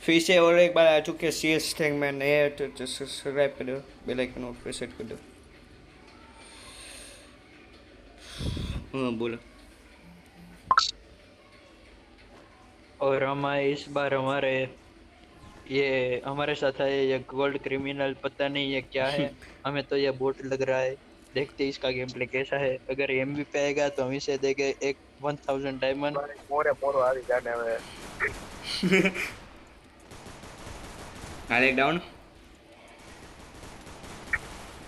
फिर से और एक बार आ चुके CS थैंक मैन नए तो सब्सक्राइब कर दो बेल आइकन और प्रेस कर दो हाँ बोलो और हमारे इस बार हमारे ये हमारे साथ है ये गोल्ड क्रिमिनल, पता नहीं ये क्या है। हमें तो ये बोट लग रहा है। देखते हैं इसका गेम प्ले कैसा है। अगर MVP आएगा तो हम इसे देंगे एक 1000 डायमंड। મોરે મોરો આવી જાને હવે हाल एक डाउन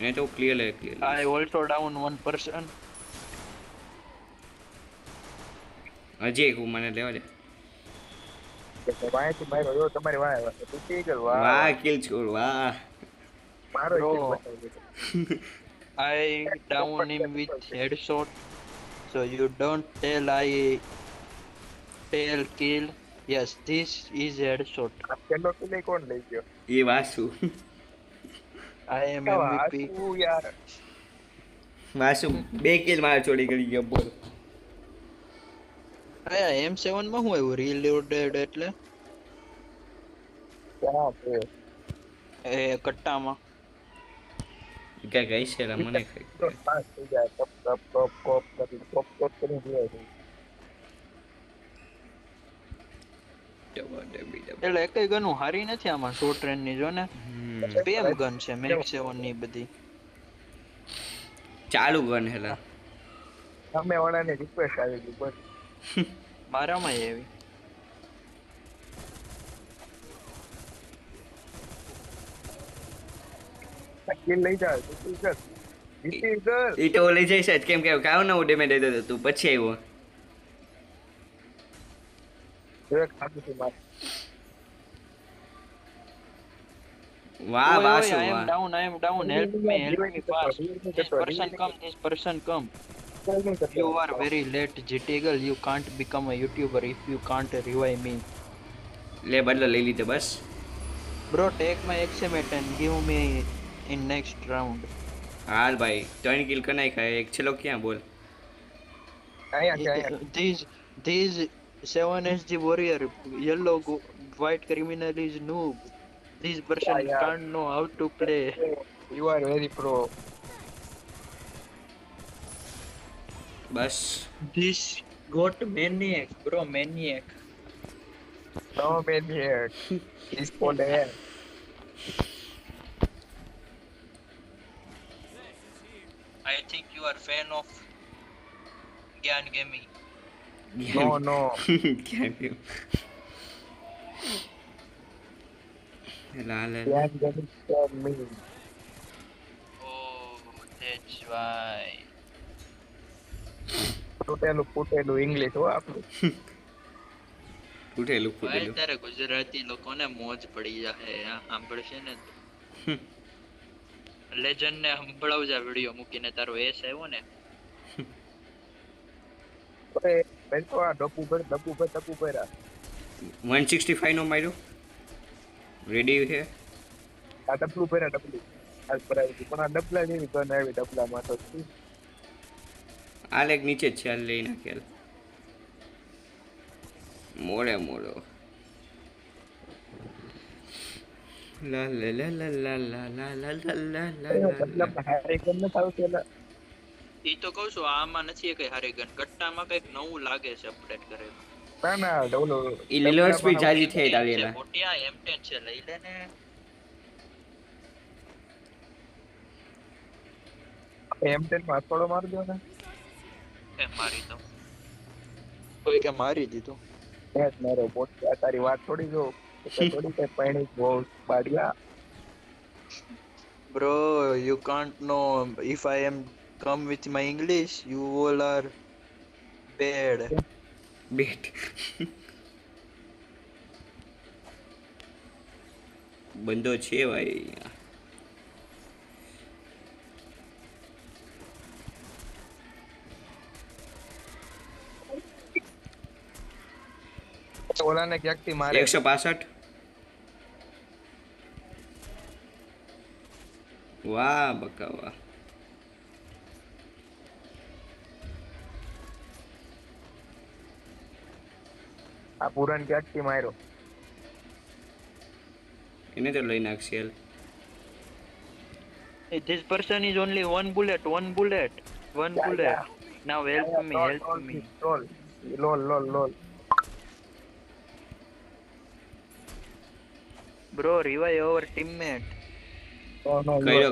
ये तो क्लियर है आई ऑल्सो डाउन 1 पर्सन। હજી એક મને લેવા દે માહિતી માર્યો જો તમારી વાય તૂટી ગયો વાહ વાહ વાહ કિલ છોડ વાહ મારો ब्रो કિલ બતાવી દીધો I down him with headshot, so you don't tell I tell kill. Yes, this is headshot. આ પેલો કિલ કોણ લઈ ગયો એ વાસુ I am આ MVP. શું યાર વાસુ બે કિલ મારા ચોરી કરી ગયો બોલ અરે M7 માં હું આવ્યું રીલોડેડ એટલે ક્યાં છે એ કટ્ટામાં. ક્યાં ગઈ છે લા મને તો કઈ પાસ થઈ જાય ટપ ટપ ટપ કોપ કરી ટપ ટપ કરી જાય છે એટલે એકય ગન હારી નથી આમાં શોર્ટ રેન્જ ની જો ને. સ્પેમ ગન છે મેક 7 ની બધી. ચાલુ ગન હેલા સામે વાળાને રિક્વેસ્ટ આવી ગઈ બસ મારામાં એવી કિલ લઈ જાય તૂટી ગયો જીતી ગયો એ તો લઈ જઈશ જ કેમ કે કાવ નવું ડેમેજ દેતો હતો તું પછી આવ્યો એક ખાતું માર વાહ ઓય વાસુ ઓય I am વાહ down, I am down, help me fast. This person come, this person come. You are very late GT girl, you can't become a YouTuber if you can't revive me. લે બદલો લઈ લીધો બસ Bro, take my XMate and give me in next round. હાલ ભાઈ 3 kill કનાઈ ખાય એક છેલ્લો ક્યાં બોલ અહીંયા છે અહીંયા These 7SG warrior, yellow, white criminal is noob. This person યાર can't know how to play. You are very pro બસ This got maniac, bro, maniac. No man here is cold hey I think you are fan of Gyan Gaming. No no ક્યાં ગયો હેલા લે ધ્યાન ગમી for me Oh, that's why. ફૂટેલું English હો આપણું ફૂટેલું ભાઈ ફૂટેલું તારે ગુજરાતી લોકોને મોજ પડી જાય આ સાંભળશે ને લેજન્ડ ને સંભળાવજા વિડિયો મૂકીને તારો એસ આવ્યો ને. અરે મેં તો આ ડબ્બુ ભર્યા 165 નો માર્યો રેડી છે આ ડબલું ભર્યા ડબલું આજ ભરાવી હતી પણ આ ડબલા જેવી ગન આવી ડબલામાં તો હાલ એક નીચે જ છે હાલ લઈ નાખેલ મોડે મોડો લા લા લા લા લા લા લા લા લા લા લા લા ડબલામાં હારી ગન ન થાવ છે ઈ તો કહું છું આમાં નથી કઈ હારી ગન કટ્ટામાં કઈક નવું લાગે છે અપડેટ કરેલું. ના ના ડબલો ઈ લીલર સ્પીડ જાજી થઈ તાવેલા મોટિયા M10 છે લઈ લે ને. M10 માં થોડો માર દો ને એ મારી તો કોઈ કે મારી દીધું. મેચ મારો બોટ તારી વાત થોડી જો થોડી કઈ પાણી બહુ બાડિયા Bro, you can't know if I am come with my English, you all are bad. બેટ બંધો છે ભાઈ ઓલાને ક્યાંક થી મારે 165 વાહ બકા વાહ આ પુરાણ ક્યાંક થી માર્યો એને તો લઈ નાખશે હાલ. This person is only one bullet. Now help me. લોલ. Bro, revive our teammate. No, કર્યો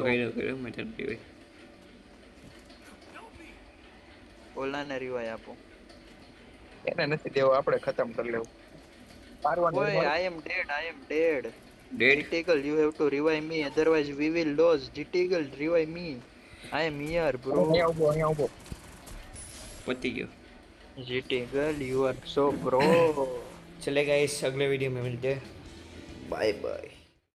મેં તને પીવે. ઓલાને revive આપો. એને નથી દેવો, આપણે ખતમ કરી લેવું. પારવાનું Boy, I am dead. Dead Gitigal, you have to revive me, otherwise we will lose. Gitigal, revive me. I am here, bro. અહીંયા ઉભો. પતી ગયો. Gitigal, you are so pro. चले गाइस अगले वीडियो में मिलते हैं. Bye bye.